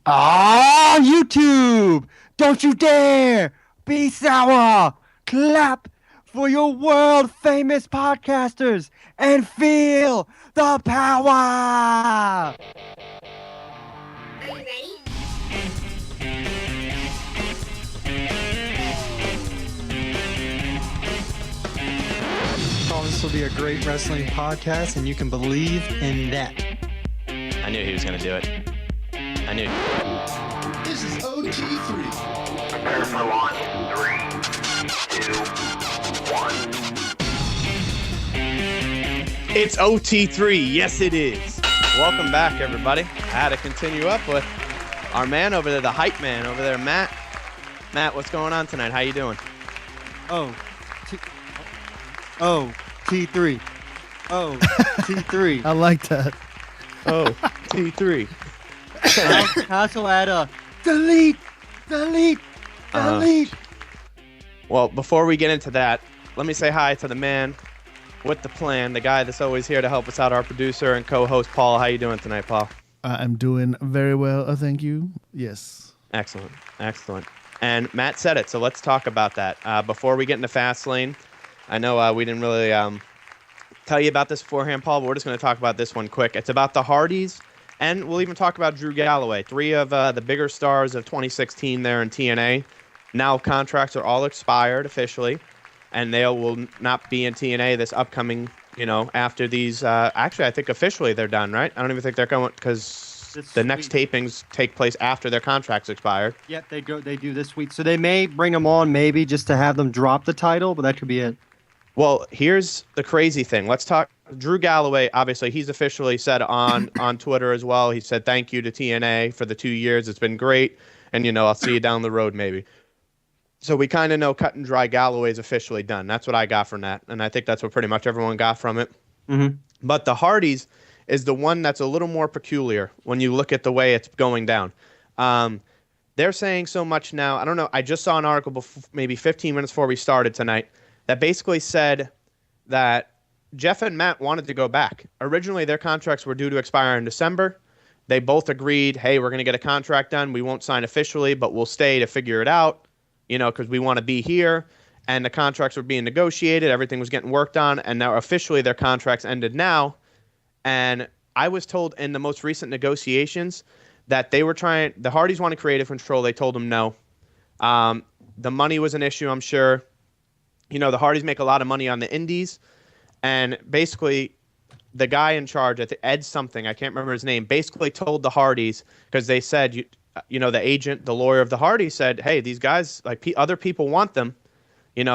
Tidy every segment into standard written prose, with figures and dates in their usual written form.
Ah, YouTube! Don't you dare be sour! Clap for your world famous podcasters and feel the power! Are you ready? Oh, this will be a great wrestling podcast, and you can believe in that. I knew he was going to do it. I knew. This is OT3. Prepare for launch. 3, 2, 1. It's OT3. Yes, it is. Welcome back, everybody. I had to continue up with our man over there, the hype man over there, Matt. Matt, what's going on tonight? How you doing? T3. T3. I like that. Oh, T3. I also add a delete. Well, before we get into that, let me say hi to the man with the plan, the guy that's always here to help us out, our producer and co-host, Paul. How you doing tonight, Paul? I'm doing very well, thank you. Yes. Excellent. And Matt said it, so let's talk about that. Before we get into Fastlane, I know we didn't really tell you about this beforehand, Paul, but we're just going to talk about this one quick. It's about the Hardys, and we'll even talk about Drew Galloway, three of the bigger stars of 2016 there in TNA. Now contracts are all expired officially, and they will not be in TNA this upcoming, after these. Actually, I think officially they're done, right? I don't even think they're going because the next tapings take place after their contracts expired. Yep, they do this week. So they may bring them on maybe just to have them drop the title, but that could be it. Well, here's the crazy thing. Let's talk. Drew Galloway, obviously, he's officially said on Twitter as well. He said, thank you to TNA for the 2 years. It's been great. And, I'll see you down the road maybe. So we kind of know cut and dry Galloway's officially done. That's what I got from that. And I think that's what pretty much everyone got from it. Mm-hmm. But the Hardys is the one that's a little more peculiar when you look at the way it's going down. They're saying so much now. I don't know. I just saw an article maybe 15 minutes before we started tonight that basically said that Jeff and Matt wanted to go back. Originally, their contracts were due to expire in December. They both agreed, hey, we're going to get a contract done. We won't sign officially, but we'll stay to figure it out, because we want to be here. And the contracts were being negotiated. Everything was getting worked on. And now officially their contracts ended now. And I was told in the most recent negotiations that the Hardys wanted creative control. They told them no. The money was an issue, I'm sure. The Hardys make a lot of money on the indies. And basically, the guy in charge, I think Ed something, I can't remember his name, basically told the Hardys, because they said, the agent, the lawyer of the Hardys said, hey, these guys, other people want them,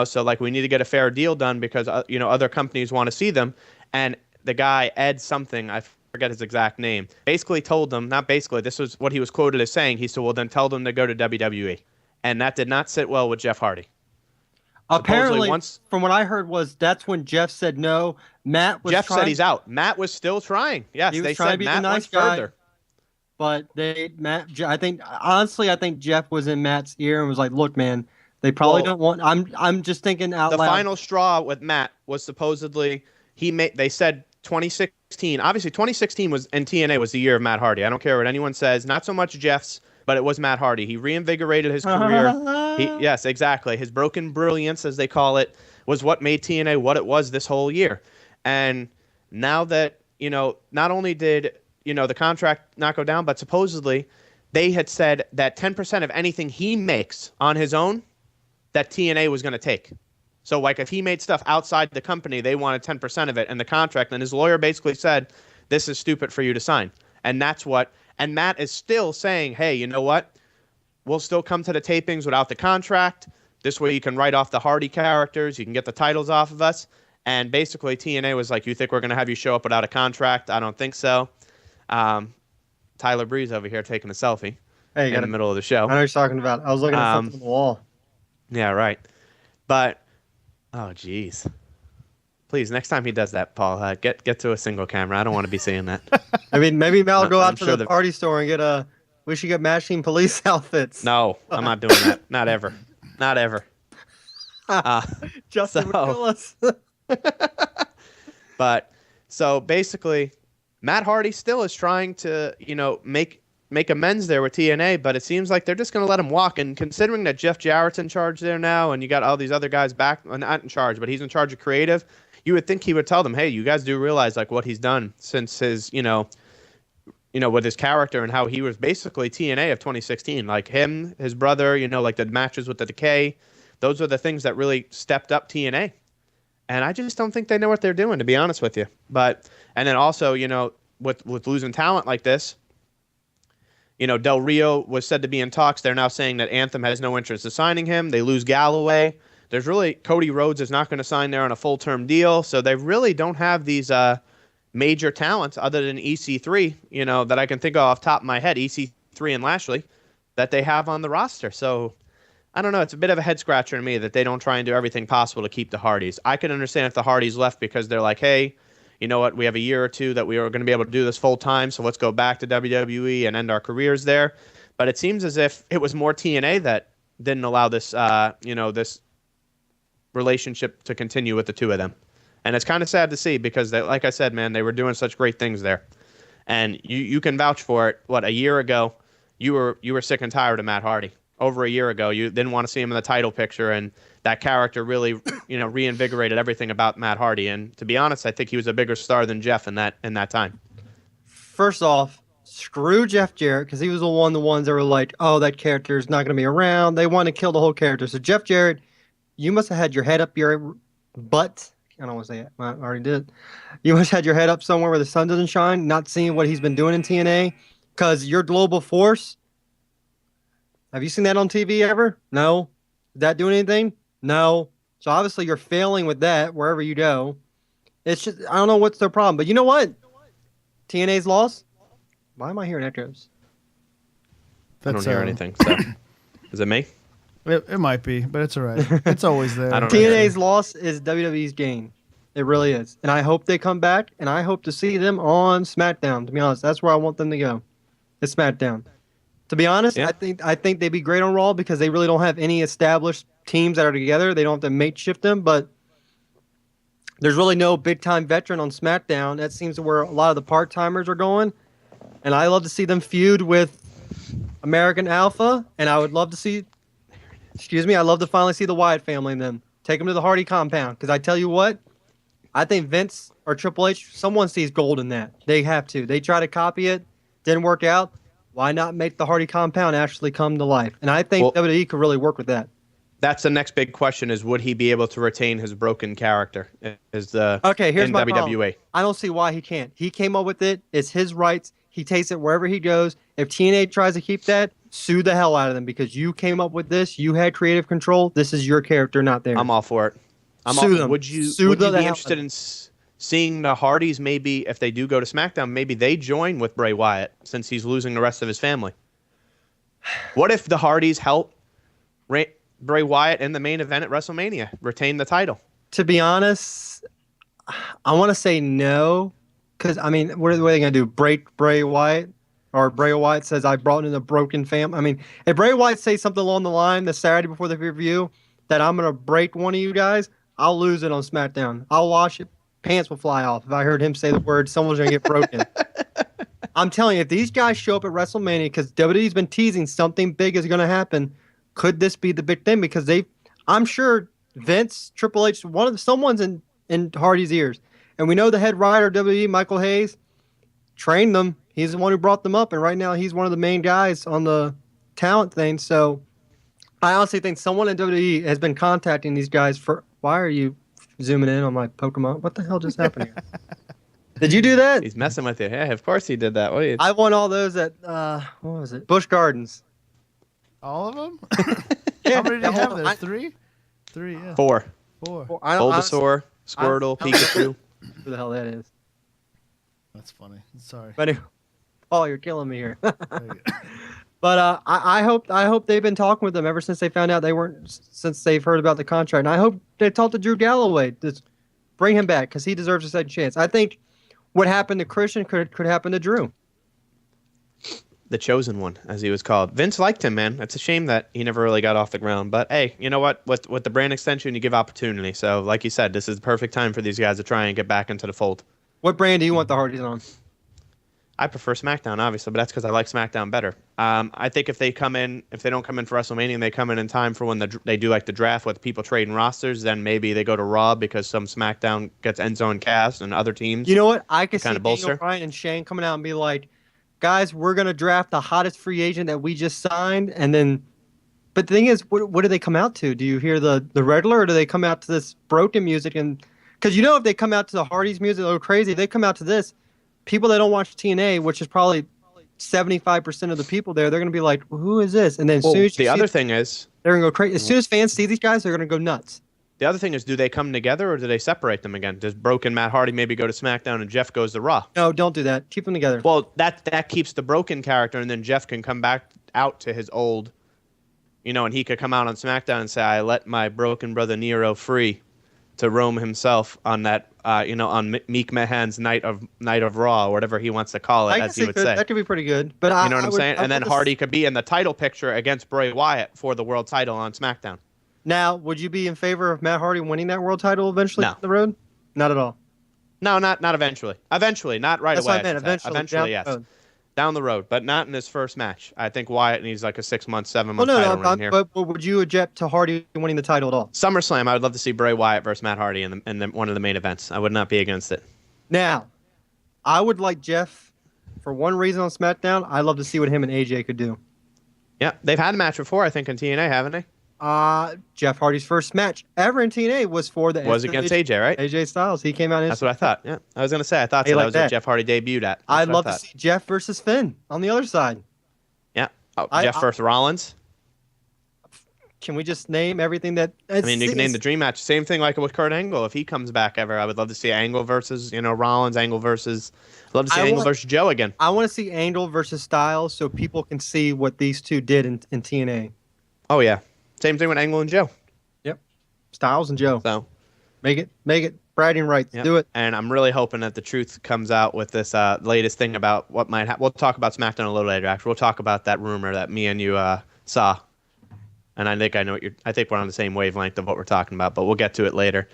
so we need to get a fair deal done because, other companies want to see them. And the guy, Ed something, I forget his exact name, basically told them, not basically, this was what he was quoted as saying. He said, well, then tell them to go to WWE. And that did not sit well with Jeff Hardy. Apparently, from what I heard that's when Jeff said no. Jeff said he's out. Matt was still trying. Yes, he was they trying said to be Matt the nice went guy, further. But I think Jeff was in Matt's ear and was like, look, man, they probably don't want. I'm just thinking out loud. The final straw with Matt was supposedly they said 2016. Obviously, 2016 was and TNA was the year of Matt Hardy. I don't care what anyone says. Not so much Jeff's, but it was Matt Hardy. He reinvigorated his career. Yes, exactly. His broken brilliance, as they call it, was what made TNA what it was this whole year. And now that, not only did, the contract not go down, but supposedly they had said that 10% of anything he makes on his own, that TNA was going to take. So, if he made stuff outside the company, they wanted 10% of it in the contract. And his lawyer basically said, this is stupid for you to sign. And and Matt is still saying, hey, you know what? We'll still come to the tapings without the contract. This way you can write off the Hardy characters. You can get the titles off of us. And basically TNA was like, you think we're going to have you show up without a contract? I don't think so. Tyler Breeze over here taking a selfie in the middle of the show. I know what you're talking about. I was looking at something on the wall. Yeah, right. But, oh, geez. Please, next time he does that, Paul, get to a single camera. I don't want to be seeing that. Maybe Mal will go out to the party store and we should get Machine Police outfits. No, I'm not doing that. Not ever. Not ever. Justin would kill us. But, so basically, Matt Hardy still is trying to, make make amends there with TNA, but it seems like they're just going to let him walk. And considering that Jeff Jarrett's in charge there now, and you got all these other guys back, well, not in charge, but he's in charge of creative, you would think he would tell them, hey, you guys do realize like what he's done since his, with his character and how he was basically TNA of 2016. Like him, his brother, like the matches with the Decay, those are the things that really stepped up TNA. And I just don't think they know what they're doing, to be honest with you. And then also, with losing talent like this, Del Rio was said to be in talks. They're now saying that Anthem has no interest in signing him. They lose Galloway. Cody Rhodes is not going to sign there on a full-term deal. So they really don't have these major talents other than EC3, that I can think of off the top of my head, EC3 and Lashley, that they have on the roster. So I don't know. It's a bit of a head-scratcher to me that they don't try and do everything possible to keep the Hardys. I can understand if the Hardys left because they're like, hey, you know what, we have a year or two that we are going to be able to do this full time, so let's go back to WWE and end our careers there. But it seems as if it was more TNA that didn't allow this, this relationship to continue with the two of them. And it's kind of sad to see because, like I said, man, they were doing such great things there. And you can vouch for it. A year ago, you were sick and tired of Matt Hardy. Over a year ago, you didn't want to see him in the title picture, and that character really, reinvigorated everything about Matt Hardy. And to be honest, I think he was a bigger star than Jeff in that time. First off, screw Jeff Jarrett, because he was the ones that were like, oh, that character is not going to be around. They want to kill the whole character. So Jeff Jarrett, you must have had your head up your butt. I don't want to say it. I already did. You must have had your head up somewhere where the sun doesn't shine, not seeing what he's been doing in TNA, because your global force. Have you seen that on TV ever? No. Did that do anything? No. So obviously you're failing with that wherever you go. It's just, I don't know what's their problem. But you know what? TNA's lost. Why am I hearing echoes? I don't hear anything. So. Is it me? It might be, but it's all right. It's always there. TNA's loss is WWE's gain. It really is. And I hope they come back, and I hope to see them on Smackdown, to be honest. That's where I want them to go. It's Smackdown. To be honest, yeah. I think they'd be great on Raw because they really don't have any established teams that are together. They don't have to mate shift them, but there's really no big-time veteran on SmackDown. That seems to where a lot of the part-timers are going. And I love to see them feud with American Alpha, and I would love to see... I'd love to finally see the Wyatt family and them. Take them to the Hardy compound. Because I tell you what, I think Vince or Triple H, someone sees gold in that. They have to. They try to copy it. Didn't work out. Why not make the Hardy compound actually come to life? And I think WWE could really work with that. That's the next big question is, would he be able to retain his broken character here's my WWE? Problem. I don't see why he can't. He came up with it. It's his rights. He takes it wherever he goes. If TNA tries to keep that, sue the hell out of them because you came up with this. You had creative control. This is your character, not theirs. I'm all for it. Them. Would you be interested in seeing the Hardys maybe, if they do go to SmackDown, maybe they join with Bray Wyatt since he's losing the rest of his family? What if the Hardys help Bray Wyatt in the main event at WrestleMania retain the title? To be honest, I want to say no. Because, I mean, what are they going to do? Break Bray Wyatt? Or Bray Wyatt says, I brought in a broken family? I mean, if Bray Wyatt says something along the line the Saturday before the review that I'm going to break one of you guys, I'll lose it on SmackDown. I'll watch it. Pants will fly off. If I heard him say the word, someone's going to get broken. I'm telling you, if these guys show up at WrestleMania, because WWE's been teasing something big is going to happen, could this be the big thing? Because I'm sure Vince, Triple H, someone's in Hardy's ears. And we know the head writer of WWE, Michael Hayes, trained them. He's the one who brought them up, and right now he's one of the main guys on the talent thing. So I honestly think someone in WWE has been contacting these guys for. Why are you zooming in on my Pokemon? What the hell just happened here? Did you do that? He's messing with you. Yeah, of course he did that. I won all those at what was it? Busch Gardens. All of them? Yeah. How many do you have there? Three, yeah. Four. Bulbasaur, Squirtle, Pikachu. Who the hell that is? That's funny. Sorry. But oh, you're killing me here. But I hope they've been talking with them ever since they found out since they've heard about the contract. And I hope they talked to Drew Galloway to bring him back because he deserves a second chance. I think what happened to Christian could happen to Drew. The chosen one, as he was called. Vince liked him, man. It's a shame that he never really got off the ground. But hey, you know what? With the brand extension, you give opportunity. So, like you said, this is the perfect time for these guys to try and get back into the fold. What brand do you want the Hardys on? I prefer SmackDown, obviously, but that's because I like SmackDown better. I think if they don't come in for WrestleMania and they come in time for when they do like the draft with people trading rosters, then maybe they go to Raw because some SmackDown gets end zone cast and other teams. You know what? I could see kind of Daniel bolster. Bryan and Shane coming out and be like, guys, we're going to draft the hottest free agent that we just signed. And then, but the thing is, what do they come out to? Do you hear the Riddler, or do they come out to this broken music? And because if they come out to the Hardys music, they're crazy. If they come out to this, people that don't watch TNA, which is probably 75% of the people there, they're going to be like, who is this? And then as soon as the other thing is, they're going to go crazy. As soon as fans see these guys, they're going to go nuts. the other thing is, do they come together or do they separate them again? Does Broken Matt Hardy maybe go to SmackDown and Jeff goes to Raw? No, don't do that. Keep them together. Well, that keeps the Broken character, and then Jeff can come back out to his old, and he could come out on SmackDown and say, I let my broken brother Nero free to roam himself on that, on Meek Mahan's night of Raw, or whatever he wants to call it, I as guess he would say. that could be pretty good. But You know what I'm saying? And then Hardy could be in the title picture against Bray Wyatt for the world title on SmackDown. Now, would you be in favor of Matt Hardy winning that world title eventually No. down the road? Not at all. No, not eventually. Eventually, not right That's away. what I meant. should say. Eventually, yes. down the road. Down the road, but not in his first match. I think Wyatt needs like a 6-month, 7-month Well, title no, reign here. but would you object to Hardy winning the title at all? SummerSlam, I would love to see Bray Wyatt versus Matt Hardy in one of the main events. I would not be against it. Now, I would like Jeff, for one reason on SmackDown, I'd love to see what him and AJ could do. Yeah, they've had a match before, I think, in TNA, haven't they? Jeff Hardy's first match ever in TNA was for the Was against AJ, right? AJ Styles. He came out in That's what I thought. Yeah, I was gonna say I thought Hey, so. like That was that. what Jeff Hardy debuted at. That's I'd what I love to thought. see Jeff versus Finn on the other side. Yeah, I- Jeff versus Rollins. Can we just name everything that? I mean, you can name the dream match. Same thing like with Kurt Angle. If he comes back ever, I would love to see Angle versus Rollins. Angle versus. I'd love to see Angle versus Joe again. I want to see Angle versus Styles so people can see what these two did in TNA. Oh yeah, same thing with Angle and Joe. Yep, Styles and Joe. So Make it. Bragging rights. yep. Do it. And I'm really hoping that the truth comes out with this latest thing about what might happen. We'll talk about SmackDown a little later. Actually, we'll talk about that rumor that me and you saw. And I think I know what I think we're on the same wavelength of what we're talking about, but we'll get to it later.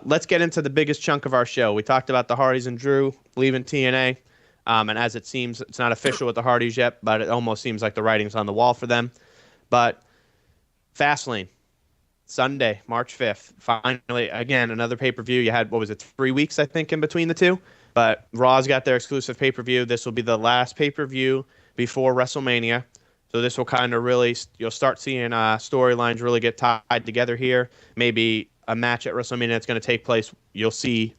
Let's get into the biggest chunk of our show. We talked about the Hardys and Drew leaving TNA. And as it seems, it's not official with the Hardys yet, but it almost seems like the writing's on the wall for them. But Fastlane, Sunday, March 5th. Finally, again, another pay-per-view. You had, 3 weeks, I think, in between the two? But Raw's got their exclusive pay-per-view. This will be the last pay-per-view before WrestleMania. So this will kind of really, you'll start seeing storylines really get tied together here. Maybe a match at WrestleMania that's going to take place, you'll see,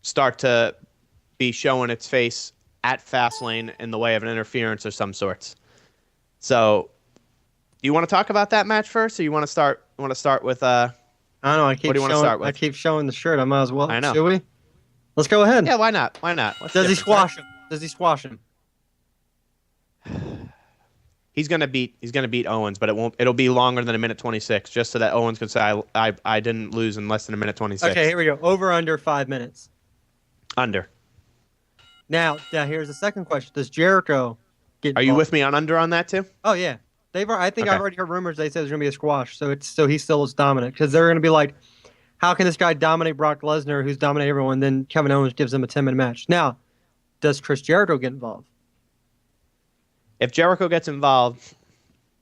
start to be showing its face at Fastlane in the way of an interference of some sorts. So, do you want to talk about that match first, or you want to start? With? I don't know. What do you want to start with? I keep showing the shirt. I might as well. I know. Should we? Let's go ahead. Yeah, why not? Why not? Does he squash him? Does he squash him? He's gonna beat Owens, but it'll be longer than a minute 26, just so that Owens can say I didn't lose in less than a minute 26. Okay, here we go. Over under 5 minutes. Under. Now here's the second question. Does Jericho get? Are you involved? with me on under that too? Oh yeah, I think Okay. I've already heard rumors. They said there's gonna be a squash, so he still is dominant because they're gonna be like, how can this guy dominate Brock Lesnar, who's dominated everyone? Then Kevin Owens gives him a 10-minute match. Now, does Chris Jericho get involved? If Jericho gets involved,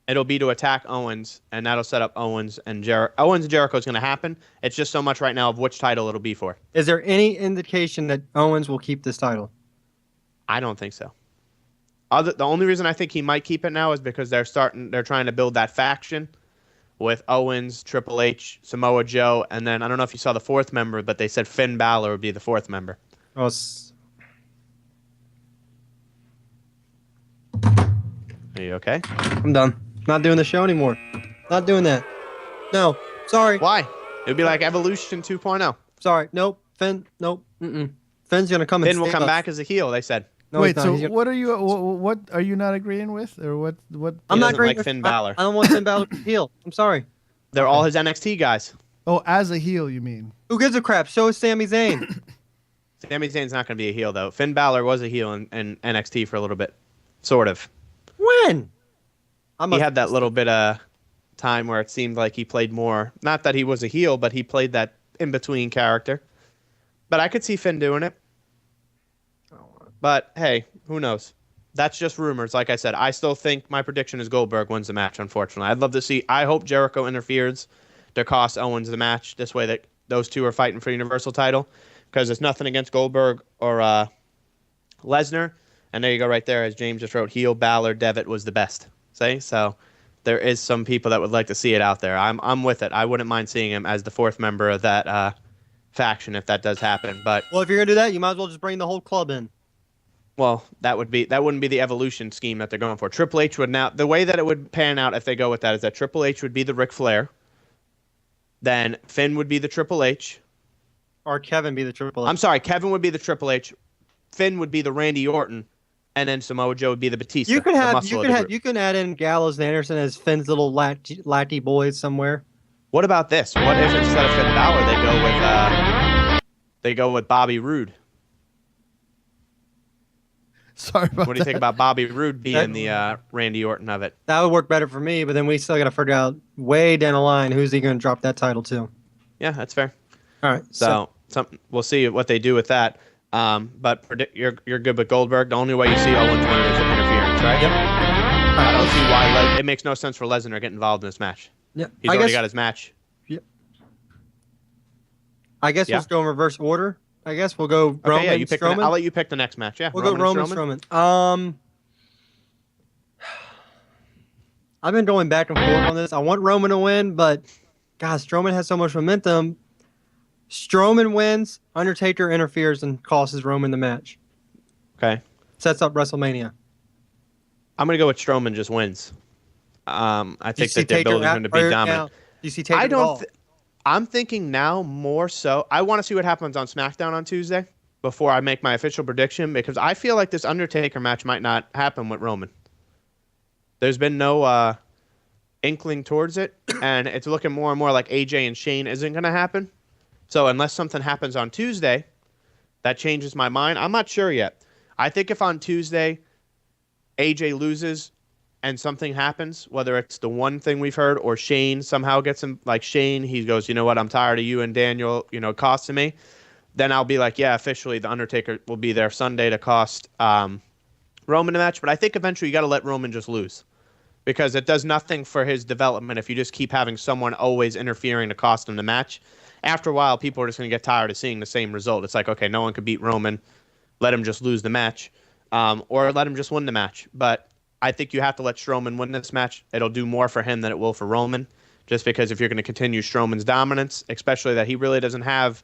it'll be to attack Owens, and that'll set up Owens and Jericho. Owens and Jericho is going to happen. It's just so much right now of which title it'll be for. Is there any indication that Owens will keep this title? I don't think so. The only reason I think he might keep it now is because they're trying to build that faction with Owens, Triple H, Samoa Joe, and then I don't know if you saw the fourth member, but they said Finn Balor would be the fourth member. Oh, Are you okay? I'm done. Not doing the show anymore. Not doing that. No. Sorry. Why? It would be like Evolution 2.0. Sorry. Nope. Finn. Nope. Finn's gonna come. Finn will come back as a heel, they said. No, Wait, he's not. so He's gonna- what are you not agreeing with, or what? I'm not doesn't agreeing like with Finn Balor. I don't want Finn Balor to heel. I'm sorry. They're all his NXT guys. Oh, as a heel, you mean? Who gives a crap? So is Sami Zayn. Sami Zayn's not going to be a heel, though. Finn Balor was a heel in NXT for a little bit. Sort of. When? He had that little bit of time where it seemed like he played more. Not that he was a heel, but he played that in-between character. But I could see Finn doing it. But hey, who knows? That's just rumors. Like I said, I still think my prediction is Goldberg wins the match, unfortunately. I'd love to see, I hope Jericho interferes to cost Owens the match. This way that those two are fighting for the Universal title. Because there's nothing against Goldberg or Lesnar. And there you go right there. As James just wrote, heel, Balor, Devitt was the best. See? So there is some people that would like to see it out there. I'm with it. I wouldn't mind seeing him as the fourth member of that faction if that does happen. But Well, if you're gonna do that, you might as well just bring the whole club in. well, that wouldn't be the evolution scheme that they're going for. Triple H would now, the way that it would pan out if they go with that is that Triple H would be the Ric Flair. Then Finn would be the Triple H. Or Kevin be the Triple H. I'm sorry, Kevin would be the Triple H. Finn would be the Randy Orton, and then Samoa Joe would be the Batista. You could the have muscle of the group. you can add in Gallows and Anderson as Finn's little latty boys somewhere. What about this? What if instead of Finn Balor they go with Bobby Roode? Sorry about What do you think that. about Bobby Roode being the Randy Orton of it? That would work better for me, but then we still got to figure out way down the line who's he going to drop that title to. Yeah, that's fair. All right. So we'll see what they do with that. But you're good with Goldberg. The only way you see Owens winning is interference, right? Yep. I don't see why it makes no sense for Lesnar to get involved in this match. Yep. He's already got his match. I guess Yeah. we'll just go in reverse order. I guess we'll go Roman, Okay, yeah, you pick Strowman. I'll let you pick the next match. Yeah, We'll go Roman, Strowman. I've been going back and forth on this. I want Roman to win, but God, Strowman has so much momentum. Strowman wins, Undertaker interferes and costs Roman the match. Okay. Sets up WrestleMania. I'm gonna go with Strowman just wins. I Do you think see that they're Taker building out- him to be or dominant. now, do you see Taker I at all? don't. I'm thinking now more so. I want to see what happens on SmackDown on Tuesday before I make my official prediction because I feel like this Undertaker match might not happen with Roman. There's been no inkling towards it, and it's looking more and more like AJ and Shane isn't going to happen. So unless something happens on Tuesday, that changes my mind. I'm not sure yet. I think if on Tuesday AJ loses and something happens, whether it's the one thing we've heard or Shane somehow gets him, like Shane, he goes, you know what, I'm tired of you and Daniel, costing me. Then I'll be like, yeah, officially the Undertaker will be there Sunday to cost Roman the match. But I think eventually you got to let Roman just lose because it does nothing for his development if you just keep having someone always interfering to cost him the match. After a while, people are just going to get tired of seeing the same result. It's like, okay, no one could beat Roman. Let him just lose the match or let him just win the match. But I think you have to let Strowman win this match. It'll do more for him than it will for Roman, just because if you're going to continue Strowman's dominance, especially that he really doesn't have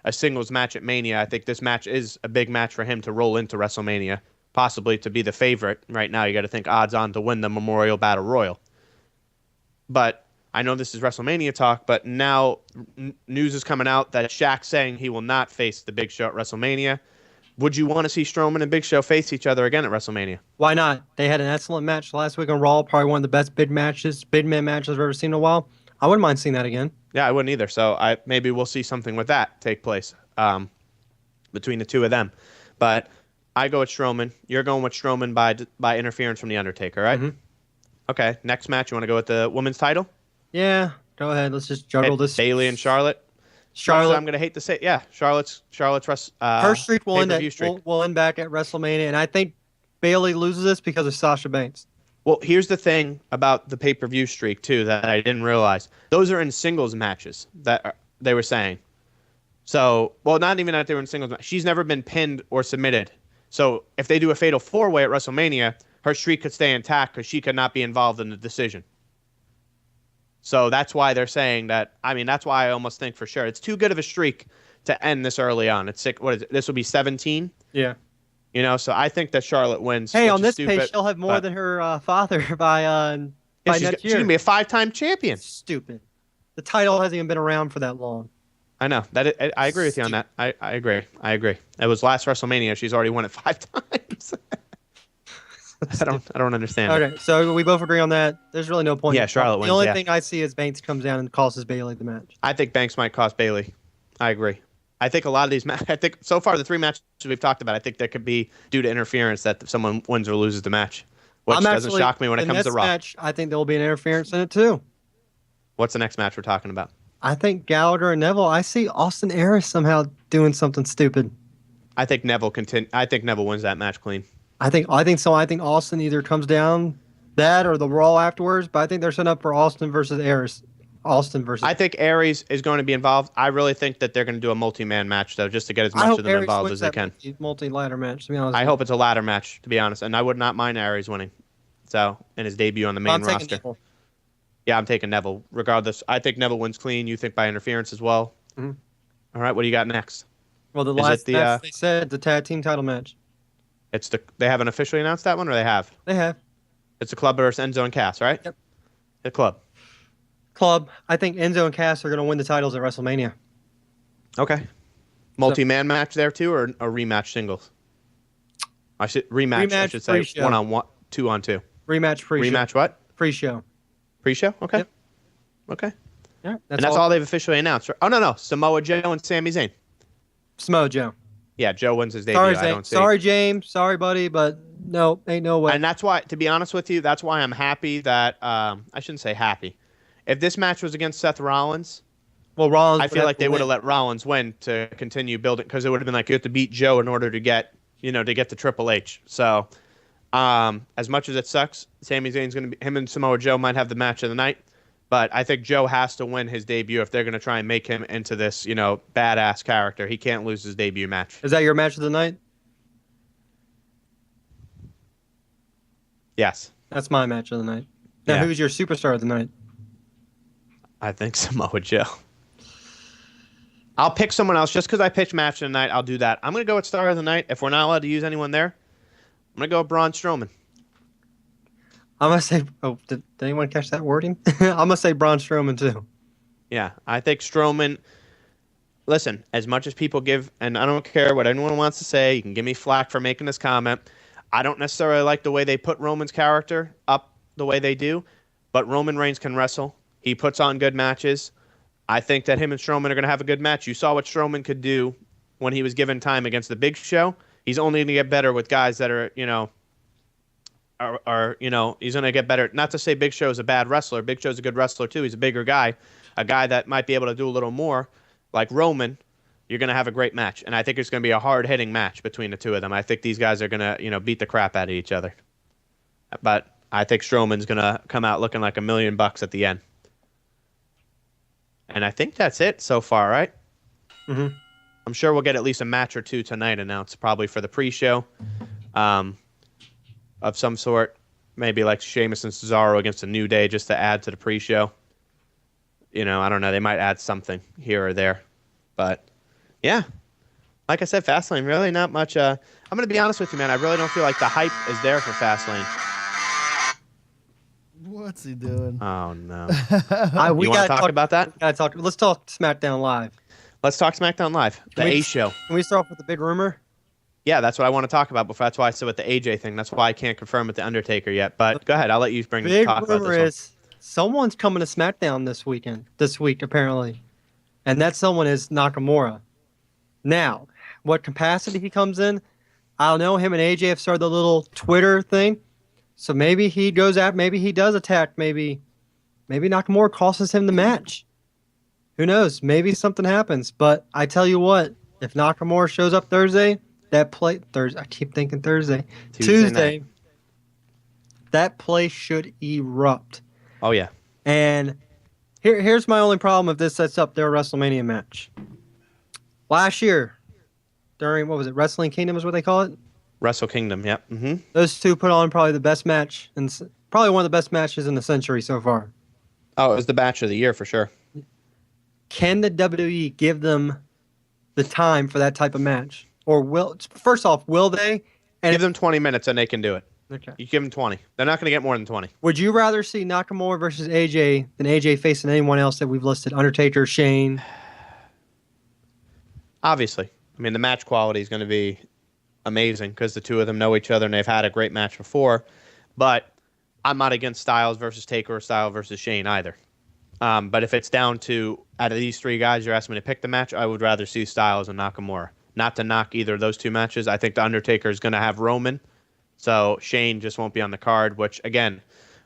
a singles match at Mania, I think this match is a big match for him to roll into WrestleMania, possibly to be the favorite. Right now, you got to think odds on to win the Memorial Battle Royal. But I know this is WrestleMania talk, but now news is coming out that Shaq's saying he will not face the Big Show at WrestleMania. Would you want to see Strowman and Big Show face each other again at WrestleMania? Why not? They had an excellent match last week on Raw. Probably one of the best big man matches I've ever seen in a while. I wouldn't mind seeing that again. Yeah, I wouldn't either. So maybe we'll see something with that take place between the two of them. But I go with Strowman. You're going with Strowman by interference from The Undertaker, right? Mhm. Okay, next match. You want to go with the women's title? Yeah, go ahead. Let's just juggle this. Bailey and Charlotte. Charlotte. I'm going to hate to say it. Yeah, Charlotte's Her streak will end, pay-per-view streak. will end back at WrestleMania, and I think Bailey loses this because of Sasha Banks. Well, here's the thing about the pay-per-view streak, too, that I didn't realize. Those are in singles matches that they were saying. So, well, not even that they were in singles matches. She's never been pinned or submitted. So if they do a fatal four-way at WrestleMania, her streak could stay intact because she could not be involved in the decision. So that's why they're saying that. I mean, that's why I almost think for sure. It's too good of a streak to end this early on. It's sick. What is it? This will be 17? Yeah. So I think that Charlotte wins. Hey, which on is this stupid, page, she'll have more but- than her father by Yeah, next she's year. going to be a 5-time champion. Stupid. The title hasn't even been around for that long. I know. I agree with you on that. I agree. It was last WrestleMania. She's already won it 5 times. I don't understand. Okay, so we both agree on that. There's really no point. Yeah, Charlotte wins, The only yeah. thing I see is Banks comes down and costs Bailey the match. I think Banks might cost Bailey. I agree. I think a lot of these I think so far the 3 matches we've talked about, I think that could be due to interference that someone wins or loses the match, which doesn't shock me when it in comes to this Raw. match, I think there will be an interference in it too. What's the next match we're talking about? I think Gallagher and Neville. I see Austin Aries somehow doing something stupid. I think Neville wins that match clean. I think so. I think Austin either comes down that or the Raw afterwards, but I think they're setting up for Austin versus Aries. Austin versus. I think Aries is going to be involved. I really think that they're going to do a multi-man match though, just to get as I much hope of them Aries involved wins as they that can. multi-ladder match. To be honest, I hope it's a ladder match, to be honest, and I would not mind Aries winning. So in his debut on the main I'm taking roster. Neville. Yeah, I'm taking Neville. Regardless, I think Neville wins clean. You think by interference as well. Mm-hmm. All right, what do you got next? Well, the Is last it the, match they said the tag team title match. They haven't officially announced that one, or they have? They have It's the Club versus Enzo and Cass, right? Yep. The Club. Club. I think Enzo and Cass are going to win the titles at WrestleMania. Okay. Multi-man match there too, or a rematch singles? I should rematch. I should say pre-show. 1-on-1, 2-on-2. Rematch pre-show. Rematch what? Pre-show. Pre-show? Okay. Yep. Okay. Yeah, And that's all they've officially announced. Right? Oh no, Samoa Joe and Sami Zayn. Samoa Joe. Yeah, Joe wins his debut. Sorry, I Zane. don't see. Sorry, James. Sorry, buddy, but no, ain't no way. And that's why, to be honest with you, that's why I'm happy that I shouldn't say happy. If this match was against Seth Rollins, well, Rollins. I feel like they would have let Rollins win to continue building, because it would have been like you have to beat Joe in order to get the Triple H. So, as much as it sucks, Sami Zayn's going to be, him and Samoa Joe might have the match of the night, but I think Joe has to win his debut if they're going to try and make him into this, badass character. He can't lose his debut match. Is that your match of the night? Yes. That's my match of the night. Now, Yeah. who's your superstar of the night? I think Samoa Joe. I'll pick someone else just because I picked match of the night. I'll do that. I'm going to go with star of the night. If we're not allowed to use anyone there, I'm going to go with Braun Strowman. I'm going to say, did anyone catch that wording? I'm going to say Braun Strowman, too. Yeah, I think Strowman, listen, as much as people give, and I don't care what anyone wants to say, you can give me flack for making this comment. I don't necessarily like the way they put Roman's character up the way they do, but Roman Reigns can wrestle. He puts on good matches. I think that him and Strowman are going to have a good match. You saw what Strowman could do when he was given time against the Big Show. He's only going to get better with guys that are, he's going to get better. Not to say Big Show is a bad wrestler. Big Show's a good wrestler too. He's a bigger guy, a guy that might be able to do a little more. Like Roman, you're going to have a great match. And I think it's going to be a hard-hitting match between the two of them. I think these guys are going to, beat the crap out of each other. But I think Strowman's going to come out looking like $1 million at the end. And I think that's it so far, right? Mm-hmm. I'm sure we'll get at least a match or two tonight announced, probably for the pre-show of some sort. Maybe like Sheamus and Cesaro against a New Day just to add to the pre-show. I don't know. They might add something here or there. But, yeah. Like I said, Fastlane, really not much. I'm going to be honest with you, man. I really don't feel like the hype is there for Fastlane. What's he doing? Oh, no. We You want to talk about that? Let's talk SmackDown Live. Let's talk SmackDown Live, the A show. Can we start off with the big rumor? Yeah, that's what I want to talk about. Before that's why I said with the AJ thing. That's why I can't confirm with the Undertaker yet. But go ahead, I'll let you talk about rumor this is someone's coming to SmackDown this week apparently, and that someone is Nakamura. Now, what capacity he comes in, I don't know. Him and AJ have started the little Twitter thing, so maybe he goes out. Maybe he does attack. Maybe Nakamura costs him the match. Who knows? Maybe something happens. But I tell you what, if Nakamura shows up Thursday. I keep thinking Thursday. Tuesday. That place should erupt. Oh, yeah. And here's my only problem if this sets up their WrestleMania match. Last year, during, what was it, Wrestling Kingdom is what they call it? Wrestle Kingdom, yep. Mm-hmm. Those two put on probably the best match, and probably one of the best matches in the century so far. Oh, it was the match of the year for sure. Can the WWE give them the time for that type of match? Or will they? And Give them 20 minutes and they can do it. Okay. You give them 20. They're not going to get more than 20. Would you rather see Nakamura versus AJ than AJ facing anyone else that we've listed? Undertaker, Shane? Obviously. I mean, the match quality is going to be amazing because the two of them know each other and they've had a great match before. But I'm not against Styles versus Taker or Styles versus Shane either. But if it's down to, out of these three guys you're asking me to pick the match, I would rather see Styles and Nakamura. Not to knock either of those two matches. I think the Undertaker is going to have Roman. So Shane just won't be on the card, which, again,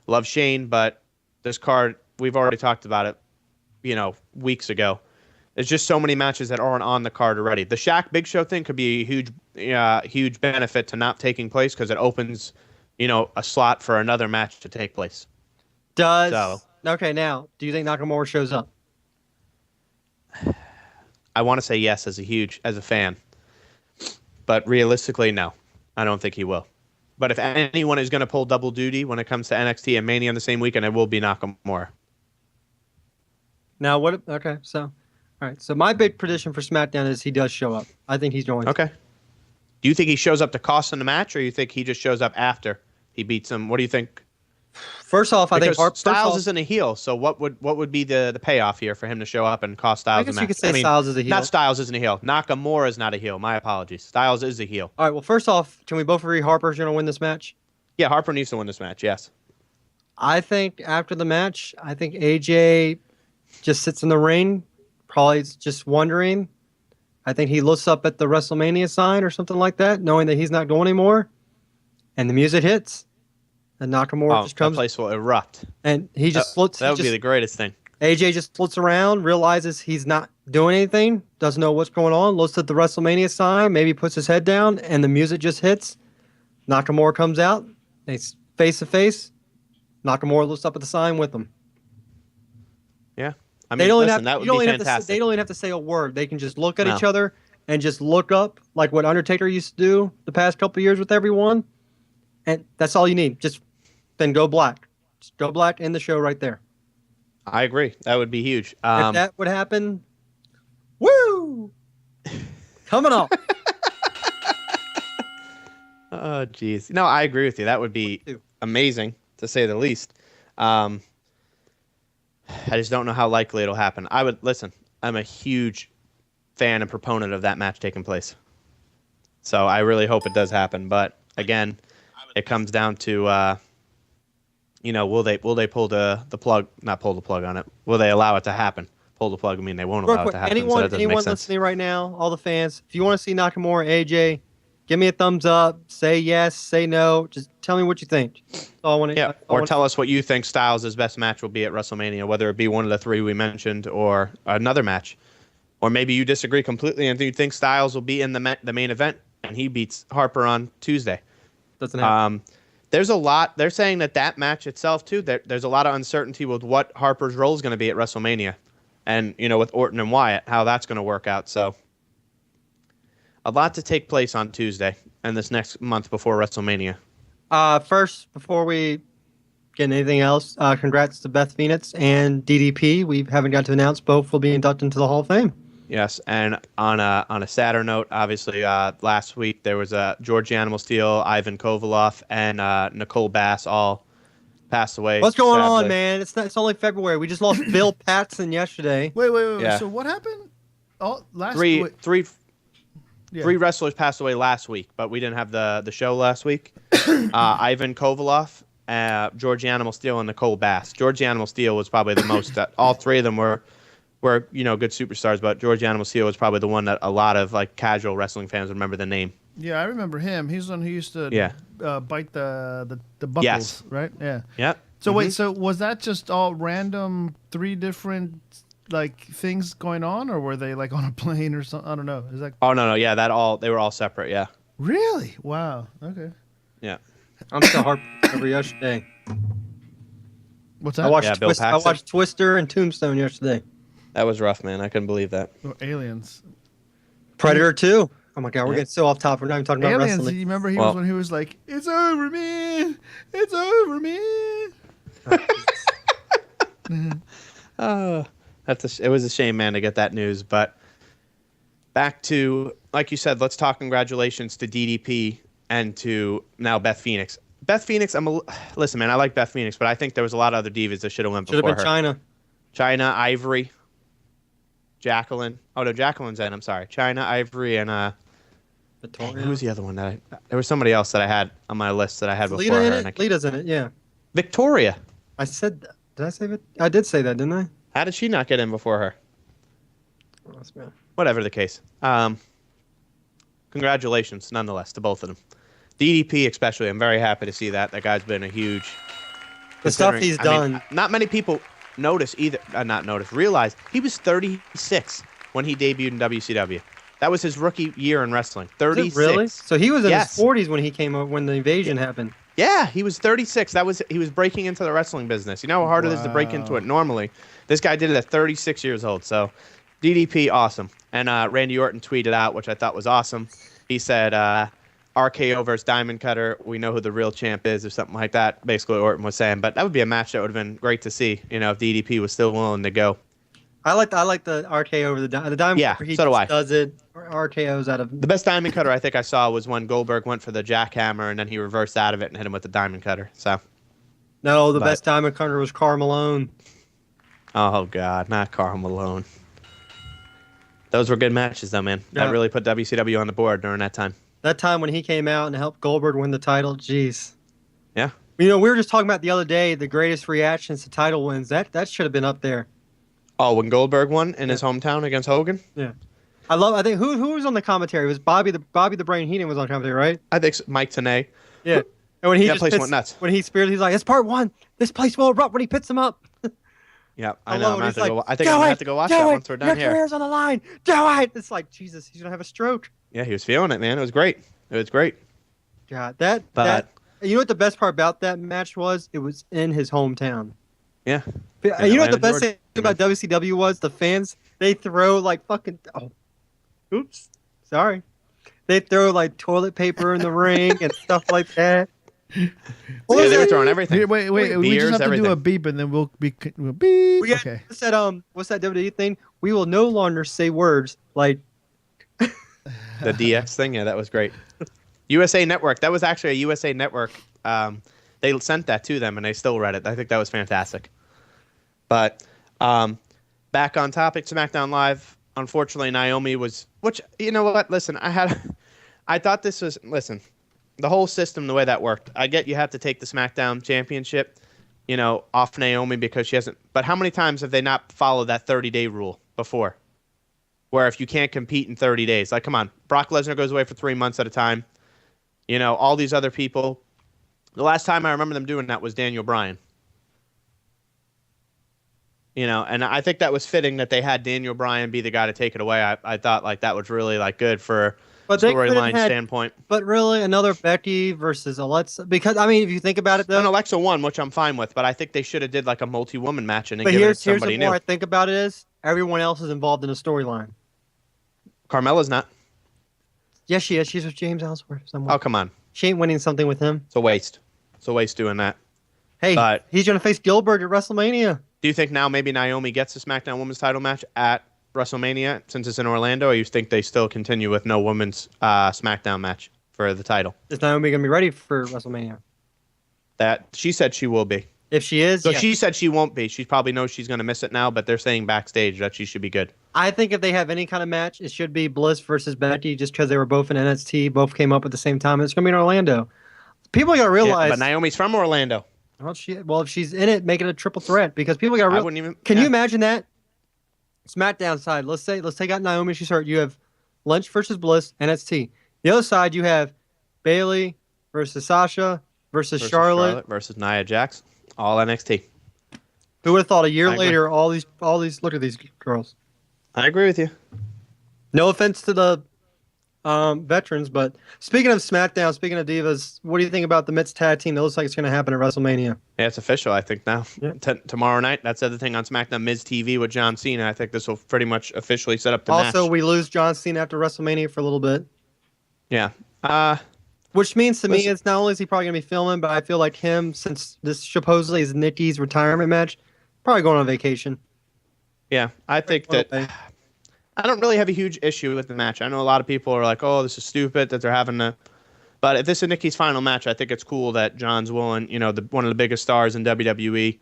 love Shane, but this card, we've already talked about it, weeks ago. There's just so many matches that aren't on the card already. The Shaq Big Show thing could be a huge benefit to not taking place because it opens, a slot for another match to take place. Okay, now, do you think Nakamura shows up? I want to say yes as a fan. But realistically, no. I don't think he will. But if anyone is going to pull double duty when it comes to NXT and Mania on the same weekend, it will be Nakamura. Now, okay, so, all right. So my big prediction for SmackDown is he does show up. I think he's going to. Okay. Do you think he shows up to cost in the match, or you think he just shows up after he beats him? What do you think? First off, I think Styles isn't a heel, so what would be the payoff here for him to show up and cost Styles the match? I guess you could say Styles is a heel. Not Styles isn't a heel. Nakamura is not a heel. My apologies. Styles is a heel. All right, well, first off, can we both agree Harper's going to win this match? Yeah, Harper needs to win this match, yes. I think after the match, AJ just sits in the ring, probably just wondering. I think he looks up at the WrestleMania sign or something like that, knowing that he's not going anymore, and the music hits. And Nakamura just comes. The place will erupt. And he just floats. That would be the greatest thing. AJ just floats around, realizes he's not doing anything, doesn't know what's going on, looks at the WrestleMania sign, maybe puts his head down, and the music just hits. Nakamura comes out. They face to face. Nakamura looks up at the sign with them. Yeah. I mean, that would be fantastic. They don't even have to say a word. They can just look at each other and just look up like what Undertaker used to do the past couple of years with everyone. And that's all you need. Just then go black. Just go black, end the show right there. I agree. That would be huge. If that would happen, woo! Coming on. Oh, jeez. No, I agree with you. That would be amazing, to say the least. I just don't know how likely it'll happen. I'm a huge fan and proponent of that match taking place. So I really hope it does happen. But again, it comes down to, will they pull the plug? Not pull the plug on it. Will they allow it to happen? Pull the plug. I mean, they won't allow it to happen. Anyone listening right now, all the fans, if you want to see Nakamura, AJ, give me a thumbs up. Say yes. Say no. Just tell me what you think. Tell us what you think Styles' best match will be at WrestleMania, whether it be one of the three we mentioned or another match. Or maybe you disagree completely and you think Styles will be in the main event and he beats Harper on Tuesday. Doesn't happen. There's a lot. They're saying that match itself, too, there's a lot of uncertainty with what Harper's role is going to be at WrestleMania. And, with Orton and Wyatt, how that's going to work out. So a lot to take place on Tuesday and this next month before WrestleMania. First, before we get anything else, congrats to Beth Phoenix and DDP. We haven't got to announce both will be inducted into the Hall of Fame. Yes, and on a sadder note, obviously, last week there was George Animal Steel, Ivan Kovalov, and Nicole Bass all passed away. What's going on, man? It's only February. We just lost Bill Paxton yesterday. Wait. Yeah. So what happened? Three wrestlers passed away last week, but we didn't have the show last week. Ivan Kovalov, George Animal Steel, and Nicole Bass. George Animal Steel was probably the most. All three of them were good superstars, but George Animal Steel was probably the one that a lot of casual wrestling fans remember the name. Yeah, I remember him. He's the one who used to bite the buckles, right? Yeah. Yeah. So wait, so was that just all random 3 different things going on, or were they on a plane or something? I don't know. Is that? Oh no, yeah, they were all separate. Yeah. Really? Wow. Okay. Yeah. I'm still hard over yesterday. What's that? I watched Twister and Tombstone yesterday. That was rough, man. I couldn't believe that. Oh, Aliens. Predator 2. Oh my God, we're getting so off topic. We're not even talking about Aliens. wrestling. You remember was when he was like, "It's over, man. It's over, man." It was a shame, man, to get that news. But back to, like you said, let's talk congratulations to DDP and to now Beth Phoenix. Beth Phoenix, listen, man, I like Beth Phoenix, but I think there was a lot of other divas that should have went before her. Should have been Chyna. Chyna, Ivory, Jacqueline. Oh no, Jacqueline's in. I'm sorry. Chyna, Ivory, and Victoria. who was the other one there was somebody else that I had on my list that I had before Lita her. in it? Lita's in it, yeah. Victoria. I said, did I say it? I did say that, didn't I? How did she not get in before her? Oh, whatever the case. Congratulations, nonetheless, to both of them. DDP especially, I'm very happy to see that. That guy's been a huge... The stuff he's done. Not many people realize he was 36 when he debuted in WCW. That was his rookie year in wrestling. Is 36. it really? So he was in Yes. his 40s when he came up when the invasion happened. Yeah, he was 36. He was breaking into the wrestling business. You know how hard it is to break into it normally. This guy did it at 36 years old. So DDP, awesome. And Randy Orton tweeted out, which I thought was awesome. He said, RKO versus Diamond Cutter. We know who the real champ is, or something like that. Basically, what Orton was saying. But that would be a match that would have been great to see. You know, if DDP was still willing to go. I like the RKO over the Diamond. Yeah, Cutter, he so do I. does it. RKO's out of. The best Diamond Cutter I think I saw was when Goldberg went for the jackhammer and then he reversed out of it and hit him with the Diamond Cutter. So. No, the But- best Diamond Cutter was Karl Malone. Oh God, not Karl Malone. Those were good matches though, man. Yeah. That really put WCW on the board during that time. That time when he came out and helped Goldberg win the title, jeez. Yeah. You know, we were just talking about the other day the greatest reactions to title wins. That should have been up there. Oh, when Goldberg won in his hometown against Hogan? Yeah. I think who was on the commentary? It was Bobby the Brain Heenan was on commentary, right? I think Mike Tenay. Yeah. And when he That just place pits, went nuts. when he speared, he's like, "It's part one. This place will erupt when he pits him up." Yeah, I I know. love I'm when gonna he's have to like, go, I think I'm going to have to go watch that once we're Your done here. career's on the line. Do it. It's like, Jesus, he's gonna have a stroke. Yeah, he was feeling it, man. It was great. It was great. God, But- you know what the best part about that match was? It was in his hometown. Yeah. You know what the Atlanta, best Georgia. thing about WCW was? The fans, they throw like fucking. Oh, oops, sorry. They throw like toilet paper in the ring and stuff like that. Yeah, they were throwing everything. Wait. We Beers, just have to do everything. a beep and then we'll beep. We got, Okay. what's that WWE thing? We will no longer say words like. The DX thing, yeah, that was great. USA Network, that was actually a USA Network. They sent that to them, and they still read it. I think that was fantastic. But back on topic, SmackDown Live. Unfortunately, Naomi was. Which, you know what? Listen, I thought this was. Listen, the whole system, the way that worked. I get you have to take the SmackDown Championship, you know, off Naomi because she hasn't. But how many times have they not followed that 30-day rule before? Where if you can't compete in 30 days, like, come on, Brock Lesnar goes away for 3 months at a time. You know, all these other people. The last time I remember them doing that was Daniel Bryan. You know, and I think that was fitting that they had Daniel Bryan be the guy to take it away. I thought like that was really like good for But they could've storyline had- standpoint. But really, another Becky versus Alexa. Because I mean, if you think about it, though. And Alexa won, which I'm fine with, but I think they should have did like a multi-woman match and then But given it here's to somebody the more new. I think about it is everyone else is involved in the storyline. Carmella's not. Yes, she is. She's with James Ellsworth somewhere. Oh, come on. She ain't winning something with him. It's a waste. It's a waste doing that. Hey, But- he's gonna face Gilbert at WrestleMania. Do you think now maybe Naomi gets the SmackDown Women's title match at WrestleMania since it's in Orlando, or you think they still continue with no women's SmackDown match for the title? Is Naomi gonna be ready for WrestleMania? That she said she will be. If she is, So yes. she said she won't be. She probably knows she's going to miss it now, but they're saying backstage that she should be good. I think if they have any kind of match, it should be Bliss versus Becky, just because they were both in NXT, both came up at the same time. It's gonna be in Orlando. People gotta Yeah, realize. but Naomi's from Orlando. Well, if she's in it, make it a triple threat because people gotta I realize. wouldn't even. Can yeah. you imagine that? SmackDown side. Let's take out Naomi. She's hurt. You have Lynch versus Bliss, NXT. The other side, you have Bailey versus Sasha versus Charlotte. versus Nia Jax, all NXT. Who would have thought a year I agree. later, all these, look at these girls. I agree with you. No offense to the veterans, but speaking of SmackDown, speaking of divas, what do you think about the Miz tag team? That looks like it's going to happen at WrestleMania. Yeah, it's official, I think, now. Yeah. Tomorrow night, that's the other thing on SmackDown, Miz TV with John Cena. I think this will pretty much officially set up the Also, match. we lose John Cena after WrestleMania for a little bit. Yeah. Which means to me, Listen- it's not only is he probably going to be filming, but I feel like him, since this supposedly is Nikki's retirement match, probably going on vacation. Yeah, I think that I don't really have a huge issue with the match. I know a lot of people are like, "Oh, this is stupid that they're having to." But if this is Nikki's final match, I think it's cool that John's willing. You know, one of the biggest stars in WWE,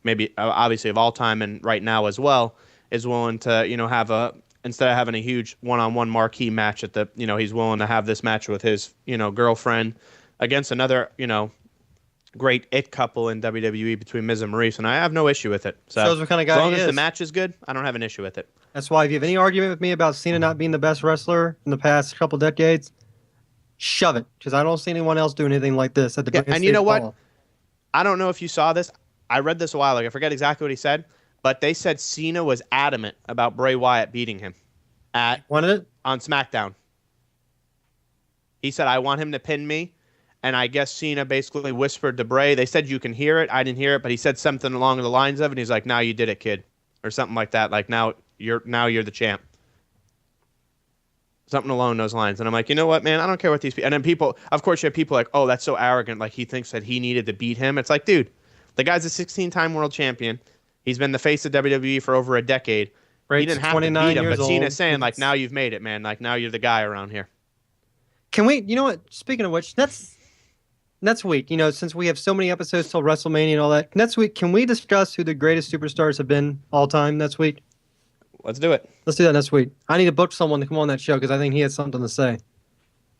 maybe obviously of all time and right now as well, is willing to have instead of having a huge one-on-one marquee match at the he's willing to have this match with his girlfriend against another great it couple in WWE between Miz and Maurice, and I have no issue with it. So Shows what kind of guy as long he as the is. match is good, I don't have an issue with it. That's why if you have any argument with me about Cena not being the best wrestler in the past couple decades, shove it, because I don't see anyone else doing anything like this at the Yeah, biggest and you know stage what? of all. I don't know if you saw this. I read this a while ago. I forget exactly what he said, but they said Cena was adamant about Bray Wyatt beating him. Wanted it? on SmackDown. He said, I want him to pin me. And I guess Cena basically whispered to Bray. They said you can hear it. I didn't hear it, but he said something along the lines of it. And he's like, now you did it, kid. Or something like that. Like, now you're the champ. Something along those lines. And I'm like, you know what, man? I don't care what these people... And then people... Of course, you have people like, oh, that's so arrogant. Like, he thinks that he needed to beat him. It's like, dude, the guy's a 16-time world champion. He's been the face of WWE for over a decade. He didn't have to beat him, but Cena's saying, like, now you've made it, man. Like, now you're the guy around here. Can we... You know what? Speaking of which, next week, you know, since we have so many episodes till WrestleMania and all that, next week, can we discuss who the greatest superstars have been all time next week? Let's do it. Let's do that next week. I need to book someone to come on that show because I think he has something to say.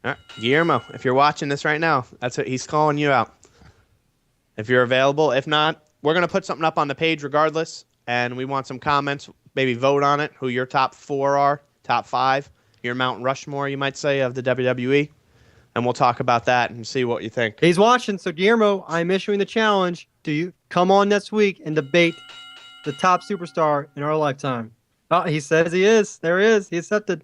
All right. Guillermo, if you're watching this right now, that's what he's calling you out. If you're available. If not, we're going to put something up on the page regardless, and we want some comments. Maybe vote on it, who your top 4 are, top 5, your Mount Rushmore, you might say, of the WWE. And we'll talk about that and see what you think. He's watching. So, Guillermo, I'm issuing the challenge. Do you come on next week and debate the top superstar in our lifetime? Oh, he says he is. There he is. He accepted.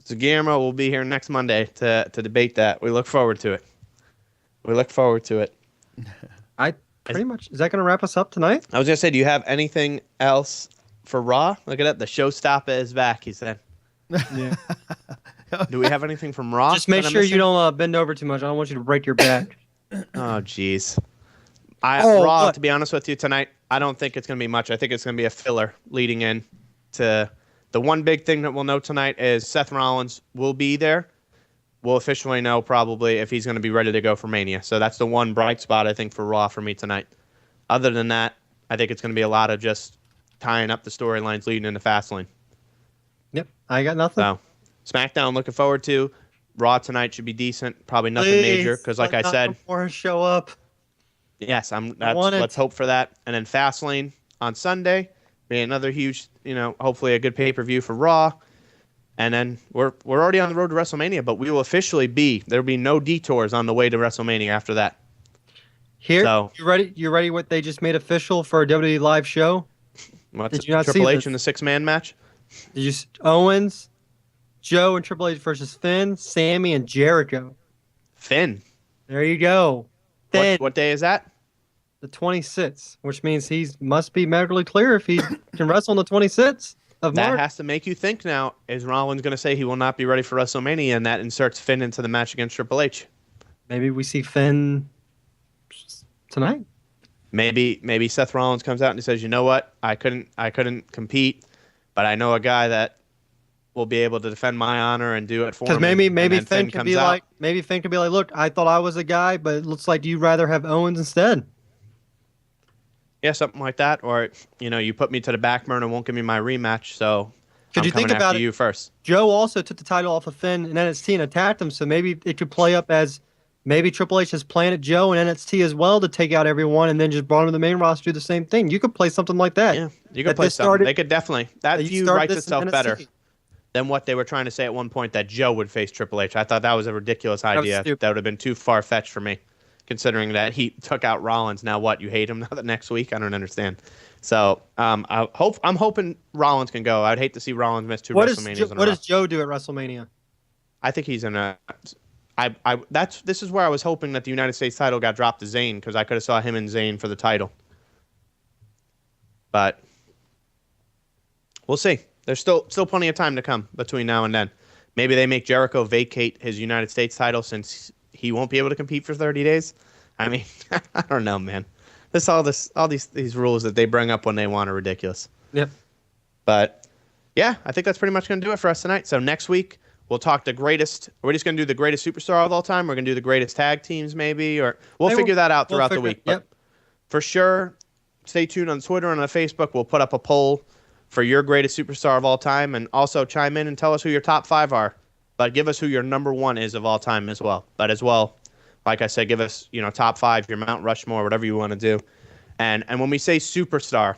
So Guillermo will be here next Monday to debate that. We look forward to it. I pretty much. Is that going to wrap us up tonight? I was going to say, do you have anything else for Raw? Look at that. The showstopper is back, he said. Yeah. Do we have anything from Raw? Just make sure you don't bend over too much. I don't want you to break your back. Oh, jeez. Raw, what? to be honest with you tonight, I don't think it's going to be much. I think it's going to be a filler leading in to the one big thing that we'll know tonight is Seth Rollins will be there. We'll officially know probably if he's going to be ready to go for Mania. So that's the one bright spot, I think, for Raw for me tonight. Other than that, I think it's going to be a lot of just tying up the storylines leading into Fastlane. Yep. I got nothing. So, SmackDown, looking forward to. Raw tonight should be decent. Probably nothing major because, like I said, before show up. Yes, let's hope for that. And then Fastlane on Sunday, be another huge, hopefully a good pay-per-view for Raw. And then we're already on the road to WrestleMania, but we will officially there'll be no detours on the way to WrestleMania after that. Here, so, you ready? You ready? What they just made official for a WWE live show? Did you not Triple H in the 6-man match? Did you Owens, Joe and Triple H versus Finn, Sammy, and Jericho. Finn. There you go. Finn. What day is that? The 26th, which means he must be medically clear if he can wrestle on the 26th of March. That has to make you think now, is Rollins going to say he will not be ready for WrestleMania, and that inserts Finn into the match against Triple H? Maybe we see Finn tonight. Maybe Seth Rollins comes out and he says, you know what? I couldn't compete, but I know a guy that will be able to defend my honor and do it for me. Because maybe Finn could be like, look, I thought I was a guy, but it looks like you'd rather have Owens instead. Yeah, something like that. Or, you put me to the back burner and won't give me my rematch, so I'm coming after you first. Joe also took the title off of Finn in NXT and attacked him, so maybe it could play up as maybe Triple H has planted Joe in NXT as well to take out everyone and then just brought him to the main roster to do the same thing. You could play something like that. Yeah, you could play something. They could definitely. That feud writes itself better than what they were trying to say at one point that Joe would face Triple H. I thought that was a ridiculous idea. That would have been too far-fetched for me, considering that he took out Rollins. Now what? You hate him now the next week? I don't understand. So I'm hoping Rollins can go. I'd hate to see Rollins miss two WrestleManias in a row. What does Joe do at WrestleMania? I think he's in a. This is where I was hoping that the United States title got dropped to Zayn, because I could have saw him and Zayn for the title. But we'll see. There's still plenty of time to come between now and then. Maybe they make Jericho vacate his United States title since he won't be able to compete for 30 days. I mean, I don't know, man. All these rules that they bring up when they want are ridiculous. Yep. But yeah, I think that's pretty much going to do it for us tonight. So next week we'll talk the greatest. We're just going to do the greatest superstar of all time. We're going to do the greatest tag teams, maybe, or we'll figure that out throughout the week. Yep. But for sure, stay tuned on Twitter and on Facebook. We'll put up a poll for your greatest superstar of all time, and also chime in and tell us who your top 5 are. But give us who your number 1 is of all time as well. But as well, like I said, give us top 5, your Mount Rushmore, whatever you want to do. And when we say superstar,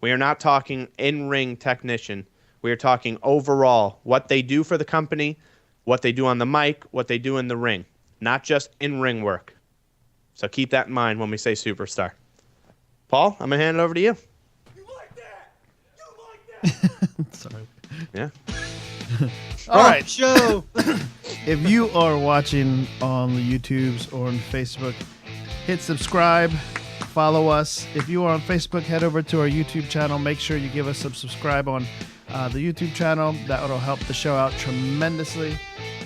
we are not talking in-ring technician. We are talking overall what they do for the company, what they do on the mic, what they do in the ring, not just in-ring work. So keep that in mind when we say superstar. Paul, I'm going to hand it over to you. Sorry. Yeah. All right. Show. If you are watching on the YouTubes or on Facebook, hit subscribe, follow us. If you are on Facebook, head over to our YouTube channel. Make sure you give us some subscribe on the YouTube channel. That will help the show out tremendously.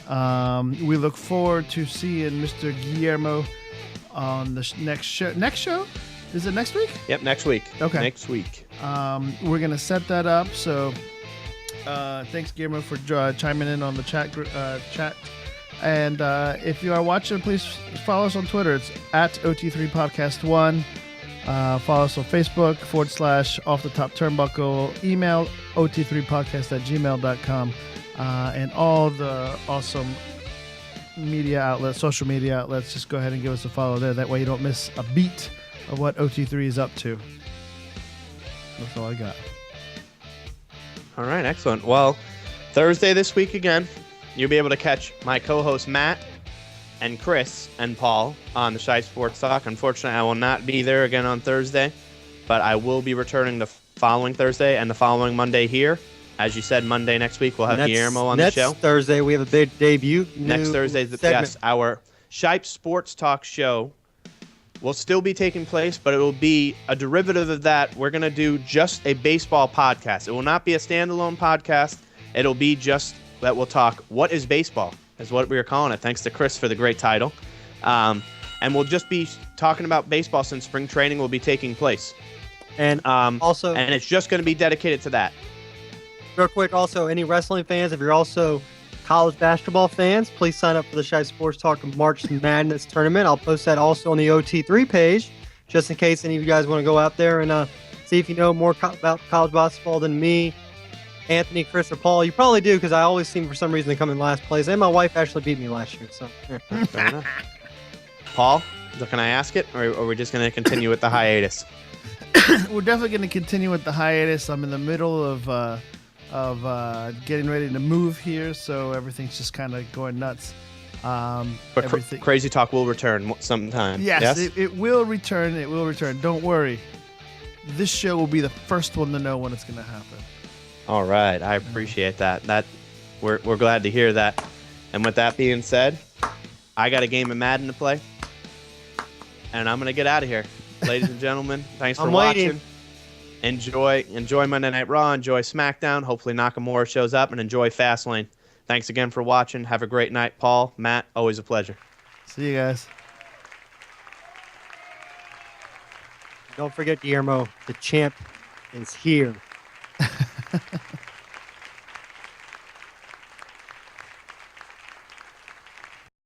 We look forward to seeing Mr. Guillermo on the next show. Next show? Is it next week? Yep, next week. Okay. Next week. We're going to set that up. So thanks, Guillermo, for chiming in on the chat. And if you are watching, please follow us on Twitter. It's at OT3 Podcast 1. Follow us on Facebook / Off the Top Turnbuckle. Email ot3podcast@gmail.com. And all the awesome media outlets, social media outlets, just go ahead and give us a follow there. That way you don't miss a beat of what OT3 is up to. That's all I got. All right, excellent. Well, Thursday this week again, you'll be able to catch my co-host Matt and Chris and Paul on the Shy Sports Talk. Unfortunately, I will not be there again on Thursday, but I will be returning the following Thursday and the following Monday here. As you said, Monday next week we'll have Guillermo on the show. Next Thursday we have a big debut. Next Thursday, yes, our Shipe Sports Talk show will still be taking place, but it will be a derivative of that. We're going to do just a baseball podcast. It will not be a standalone podcast. It'll be just that we'll talk what is baseball, is what we are calling it. Thanks to Chris for the great title. And we'll just be talking about baseball since spring training will be taking place. And also, and it's just going to be dedicated to that. real quick, also, any wrestling fans, if you're also college basketball fans, please sign up for the Shy Sports Talk March Madness tournament. I'll post that also on the OT3 page, just in case any of you guys want to go out there and see if you know more about college basketball than me, Anthony, Chris, or Paul. You probably do, because I always seem for some reason to come in last place, and my wife actually beat me last year. So, yeah. Fair enough. Paul, so can I ask it, or are we just going to continue with the hiatus? We're definitely going to continue with the hiatus. I'm in the middle of getting ready to move here, so everything's just kind of going nuts. But Crazy Talk will return sometime. Yes? It will return. It will return. Don't worry. This show will be the first one to know when it's going to happen. All right. I appreciate that. We're glad to hear that. And with that being said, I got a game of Madden to play, and I'm going to get out of here. Ladies and gentlemen, thanks for watching. Enjoy Monday Night Raw. Enjoy SmackDown. Hopefully Nakamura shows up, and enjoy Fastlane. Thanks again for watching. Have a great night. Paul, Matt, always a pleasure. See you guys. Don't forget, Guillermo, the champ is here.